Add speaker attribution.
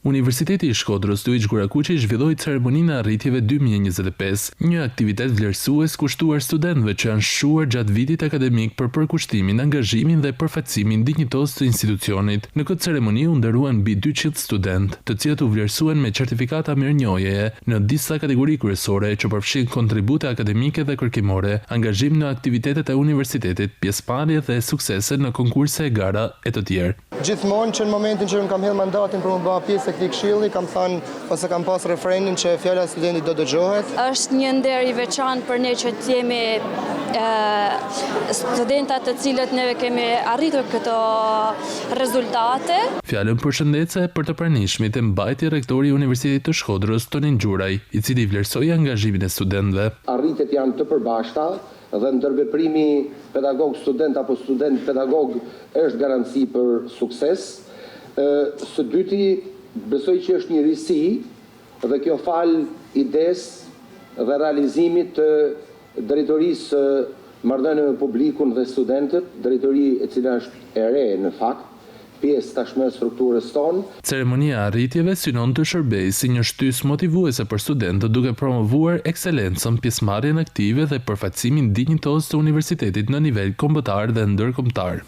Speaker 1: Universiteti i Shkodrës Luiç Gurakuqi zhvilloi ceremoninë e arritjeve 2025, një aktivitet vlerësues kushtuar studentëve që janë shquar gjatë vitit akademik për përkushtimin, angazhimin dhe përfaqësimin dinjitos të institucionit. Në këtë ceremoni u nderuan mbi 200 studentë, të cilët u vlerësuan me certifikata mirënjohjeje në disa kategori kryesore që përfshin kontribute akademike dhe kërkimore, angazhim në aktivitetet e universitetit, pjesëmarrje dhe suksese në konkurse e gara e të tjerë.
Speaker 2: Gjithmonë që në momentin që unë kam hedhë mandatin për më bëha pjesë e këtij këshilli, kam thënë ose kam pas refrenin që fjala e studentit do dëgjohet.
Speaker 3: Është një nder i veçantë për ne që të jemi studentat të cilët ne kemi arritur këto rezultate.
Speaker 1: Fjalën përshëndetse për të pranishmit e mbajti rektori i Universitetit të Shkodrës, Tonin Xhuraj, i cili vlerësoi angazhimin e studentëve.
Speaker 4: Arritjet janë të përbashkëta dhe ndërveprimi pedagog-student apo student-pedagog është garanci për sukses. Së dyti, besoj që është një risi dhe kjo fal idesë dhe realizimit të drejtorisë marrëdhënie me publikun dhe studentët, drejtori e cila është e re në fakt, pjesë tashmë e strukturës tonë.
Speaker 1: Ceremonia e arritjeve synon të shërbejë si një shtysë motivuese për studentët duke promovuar ekselencën, pjesëmarrjen aktive dhe përfaqësimin dinjitos të universitetit në nivel kombëtar dhe ndërkombëtar.